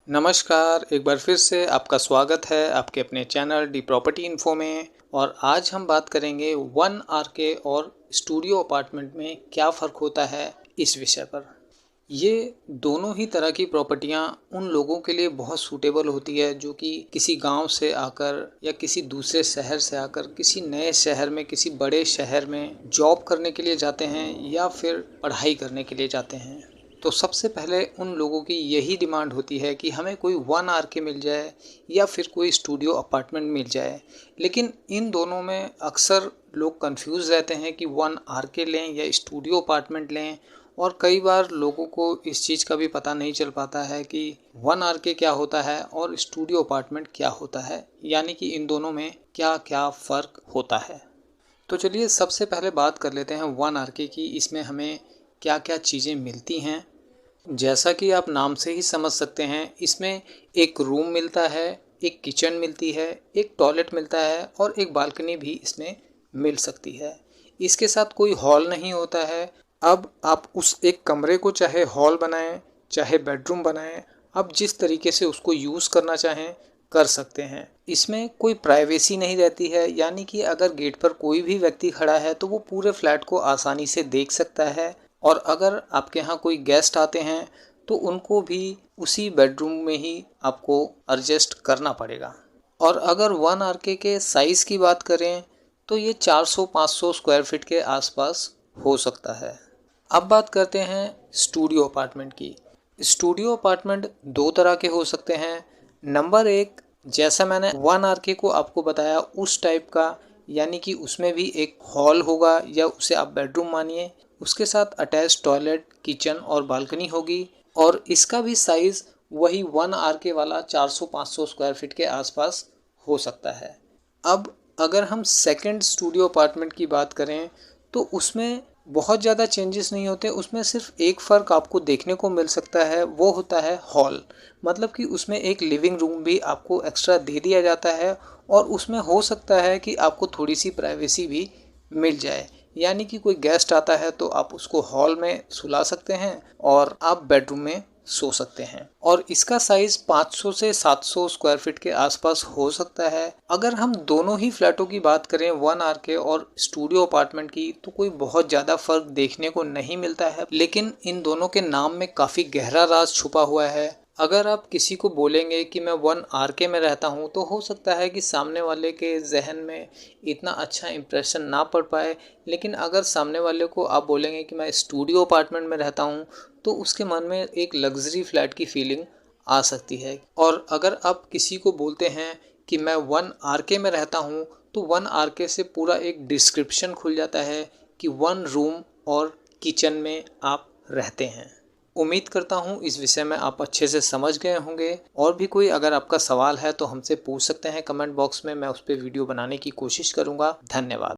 नमस्कार, एक बार फिर से आपका स्वागत है आपके अपने चैनल डी प्रॉपर्टी इन्फो में। और आज हम बात करेंगे 1 आरके और स्टूडियो अपार्टमेंट में क्या फ़र्क होता है इस विषय पर। ये दोनों ही तरह की प्रॉपर्टियां उन लोगों के लिए बहुत सूटेबल होती है जो कि किसी गांव से आकर या किसी दूसरे शहर से आकर किसी नए शहर में, किसी बड़े शहर में जॉब करने के लिए जाते हैं या फिर पढ़ाई करने के लिए जाते हैं। तो सबसे पहले उन लोगों की यही डिमांड होती है कि हमें कोई 1 आरके मिल जाए या फिर कोई स्टूडियो अपार्टमेंट मिल जाए। लेकिन इन दोनों में अक्सर लोग कंफ्यूज रहते हैं कि 1 आरके लें या स्टूडियो अपार्टमेंट लें। और कई बार लोगों को इस चीज़ का भी पता नहीं चल पाता है कि 1 आरके क्या होता है और स्टूडियो अपार्टमेंट क्या होता है, यानी कि इन दोनों में क्या क्या फ़र्क होता है। तो चलिए सबसे पहले बात कर लेते हैं 1 आरके की। इसमें हमें क्या क्या चीज़ें मिलती हैं। जैसा कि आप नाम से ही समझ सकते हैं, इसमें एक रूम मिलता है, एक किचन मिलती है, एक टॉयलेट मिलता है और एक बालकनी भी इसमें मिल सकती है। इसके साथ कोई हॉल नहीं होता है। अब आप उस एक कमरे को चाहे हॉल बनाएं, चाहे बेडरूम बनाएं, आप जिस तरीके से उसको यूज़ करना चाहें कर सकते हैं। इसमें कोई प्राइवेसी नहीं रहती है, यानी कि अगर गेट पर कोई भी व्यक्ति खड़ा है तो वो पूरे फ्लैट को आसानी से देख सकता है। और अगर आपके यहाँ कोई गेस्ट आते हैं तो उनको भी उसी बेडरूम में ही आपको एडजस्ट करना पड़ेगा। और अगर 1 आरके के साइज़ की बात करें तो ये 400-500 स्क्वायर फीट के आसपास हो सकता है। अब बात करते हैं स्टूडियो अपार्टमेंट की। स्टूडियो अपार्टमेंट दो तरह के हो सकते हैं। नंबर 1, जैसा मैंने 1 आरके को आपको बताया उस टाइप का, यानी कि उसमें भी एक हॉल होगा या उसे आप बेडरूम मानिए। उसके साथ अटैच टॉयलेट, किचन और बालकनी होगी। और इसका भी साइज़ वही 1 आरके वाला 400-500 स्क्वायर फीट के आसपास हो सकता है। अब अगर हम सेकंड स्टूडियो अपार्टमेंट की बात करें तो उसमें बहुत ज़्यादा चेंजेस नहीं होते। उसमें सिर्फ एक फ़र्क आपको देखने को मिल सकता है, वो होता है हॉल। मतलब कि उसमें एक लिविंग रूम भी आपको एक्स्ट्रा दे दिया जाता है और उसमें हो सकता है कि आपको थोड़ी सी प्राइवेसी भी मिल जाए। यानी कि कोई गेस्ट आता है तो आप उसको हॉल में सुला सकते हैं और आप बेडरूम में सो सकते हैं। और इसका साइज़ 500 से 700 स्क्वायर फीट के आसपास हो सकता है। अगर हम दोनों ही फ्लैटों की बात करें 1 आरके और स्टूडियो अपार्टमेंट की, तो कोई बहुत ज़्यादा फ़र्क देखने को नहीं मिलता है। लेकिन इन दोनों के नाम में काफ़ी गहरा राज छुपा हुआ है। अगर आप किसी को बोलेंगे कि मैं 1 आरके में रहता हूँ तो हो सकता है कि सामने वाले के जहन में इतना अच्छा इम्प्रेशन ना पड़ पाए। लेकिन अगर सामने वाले को आप बोलेंगे कि मैं स्टूडियो अपार्टमेंट में रहता हूँ तो उसके मन में एक लग्जरी फ्लैट की फीलिंग आ सकती है। और अगर आप किसी को बोलते हैं कि मैं 1 आरके में रहता हूँ तो 1 आरके से पूरा एक डिस्क्रिप्शन खुल जाता है कि 1 रूम और किचन में आप रहते हैं। उम्मीद करता हूँ इस विषय में आप अच्छे से समझ गए होंगे। और भी कोई अगर आपका सवाल है तो हमसे पूछ सकते हैं कमेंट बॉक्स में, मैं उस पर वीडियो बनाने की कोशिश करूँगा। धन्यवाद।